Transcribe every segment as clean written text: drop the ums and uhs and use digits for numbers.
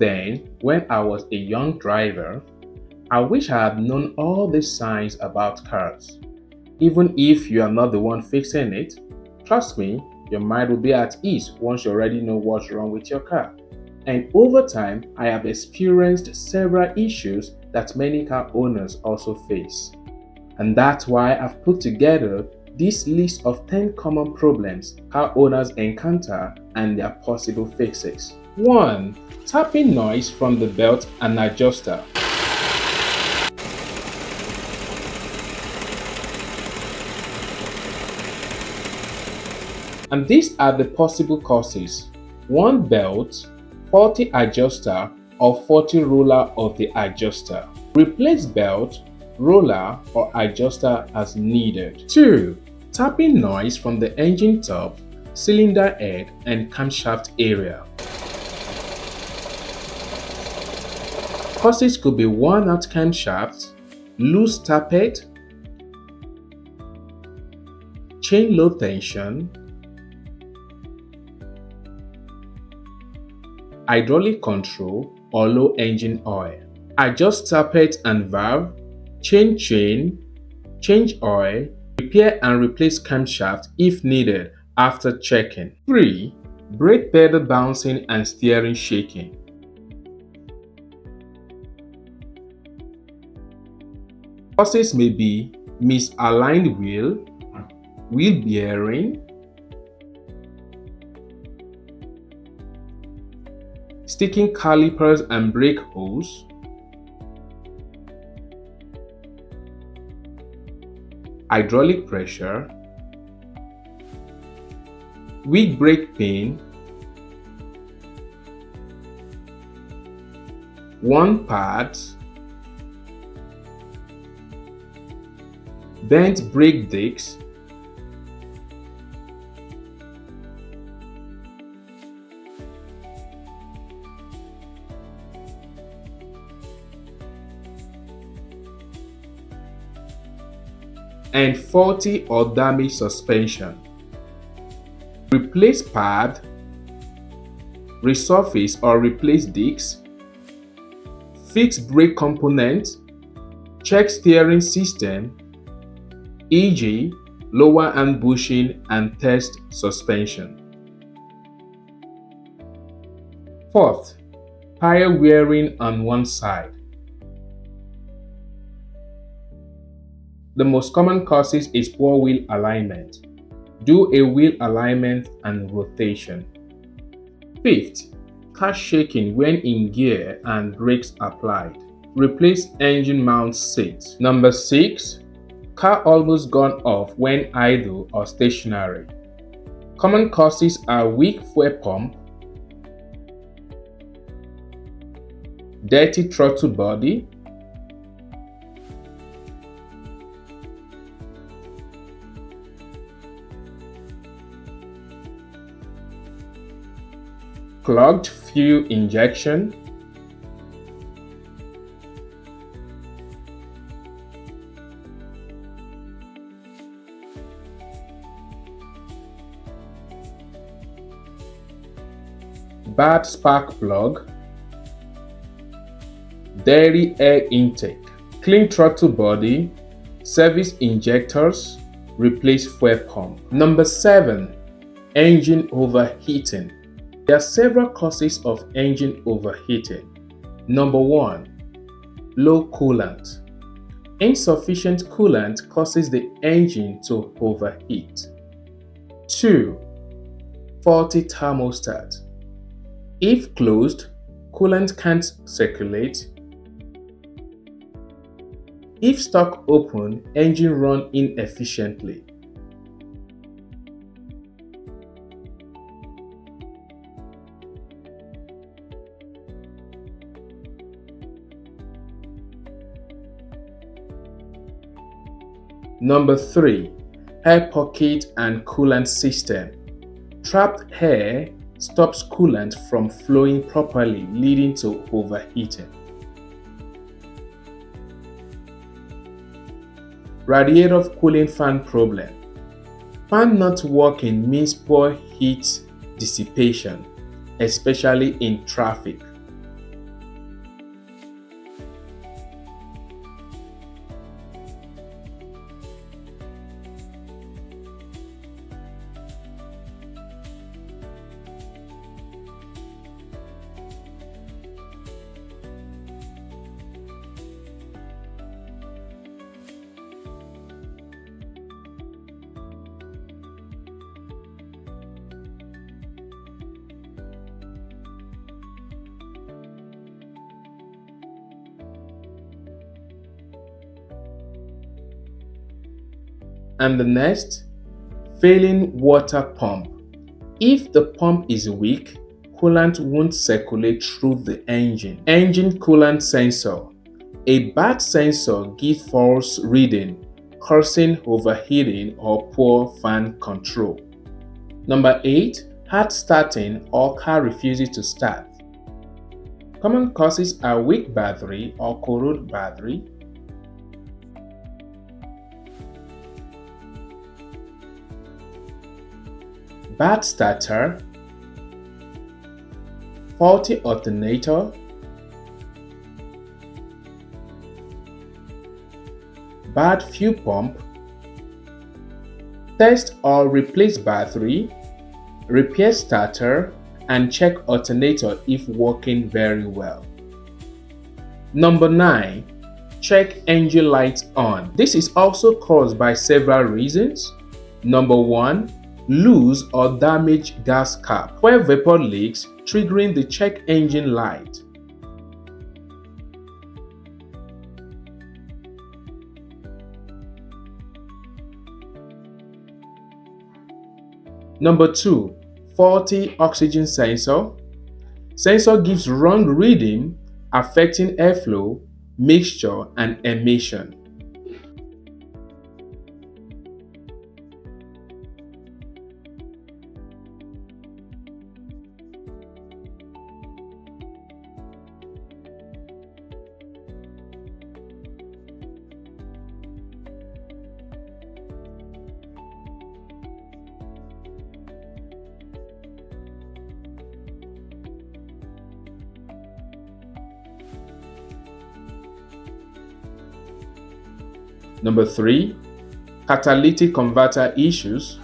then, when I was a young driver, I wish I had known all these signs about cars. Even if you are not the one fixing it, trust me, your mind will be at ease once you already know what's wrong with your car. And over time, I have experienced several issues that many car owners also face. And that's why I've put together this list of 10 common problems car owners encounter and their possible fixes. 1. Tapping noise from the belt and adjuster. And these are the possible causes: 1 belt, faulty adjuster or faulty roller of the adjuster. Replace belt, roller or adjuster as needed. 2. Tapping noise from the engine top, cylinder head and camshaft area. Causes could be worn out camshaft, loose tappet, chain low tension, hydraulic control or low engine oil. Adjust tappet and valve, change chain, change oil, repair and replace camshaft if needed after checking. 3. Brake pedal bouncing and steering shaking. Causes may be misaligned wheel bearing, sticking calipers and brake hose, hydraulic pressure, weak brake pin, worn pads, bent brake discs, and faulty or damaged suspension. Replace pad, resurface or replace discs, fix brake component, check steering system, e.g. lower arm bushing and test suspension. 4th, tire wearing on one side. The most common causes is poor wheel alignment. Do a wheel alignment and rotation. 5th, car shaking when in gear and brakes applied. Replace engine mount seat. Number 6, car almost gone off when idle or stationary. Common causes are weak fuel pump, dirty throttle body, clogged fuel injection, bad spark plug, dirty air intake. Clean throttle body, service injectors, replace fuel pump. Number 7, engine overheating. There are several causes of engine overheating. Number 1, low coolant. Insufficient coolant causes the engine to overheat. 2, faulty thermostat. If closed, coolant can't circulate. If stuck open, engine runs inefficiently. Number 3, air pocket and coolant system. Trapped air stops coolant from flowing properly, leading to overheating. Radiator cooling fan problem. Fan not working means poor heat dissipation, especially in traffic. And the next, failing water pump. If the pump is weak, coolant won't circulate through the engine. Engine coolant sensor. A bad sensor gives false reading, causing overheating or poor fan control. Number 8. Hard starting or car refuses to start. Common causes are weak battery or corroded battery, bad starter, faulty alternator, bad fuel pump. Test or replace battery, repair starter, and check alternator if working very well. Number 9. Check engine lights on. This is also caused by several reasons. Number 1. Loose or damaged gas cap, where vapor leaks, triggering the check engine light. Number 2. Faulty oxygen sensor. Sensor gives wrong reading, affecting airflow, mixture, and emission. Number 3. Catalytic converter issues.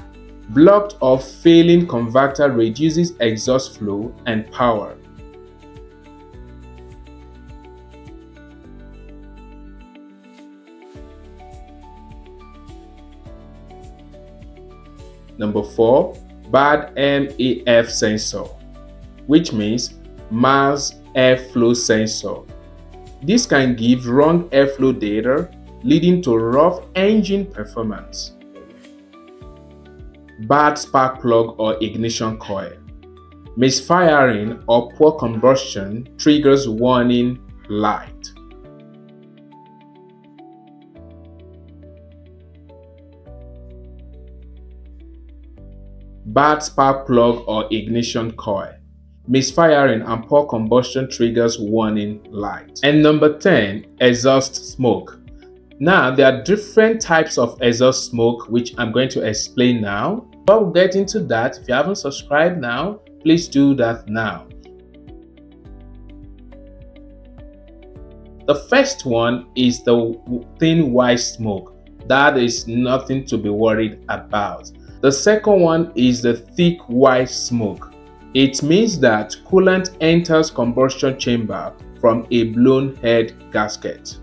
Blocked or failing converter reduces exhaust flow and power. Number 4. Bad MAF sensor, which means mass airflow sensor. This can give wrong airflow data, leading to rough engine performance. Bad spark plug or ignition coil. Misfiring or poor combustion triggers warning light. Bad spark plug or ignition coil. Misfiring and poor combustion triggers warning light. And number 10, exhaust smoke. Now, there are different types of exhaust smoke which I'm going to explain now. Before we get into that, if you haven't subscribed now, please do that now. The first one is the thin white smoke. That is nothing to be worried about. The second one is the thick white smoke. It means that coolant enters combustion chamber from a blown head gasket.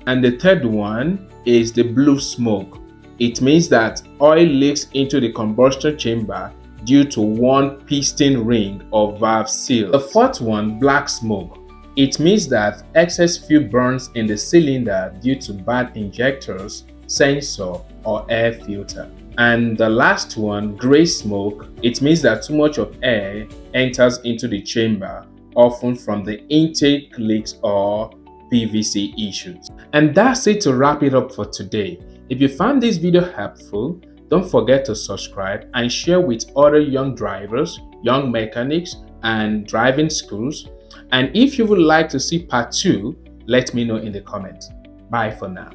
And the third one is the blue smoke. It means that oil leaks into the combustion chamber due to one piston ring or valve seal. The fourth one, black smoke. It means that excess fuel burns in the cylinder due to bad injectors, sensor, or air filter. And the last one, gray smoke. It means that too much of air enters into the chamber, often from the intake leaks or PVC issues. And that's it to wrap it up for today. If you found this video helpful, don't forget to subscribe and share with other young drivers, young mechanics, and driving schools. And if you would like to see part 2, let me know in the comments. Bye for now.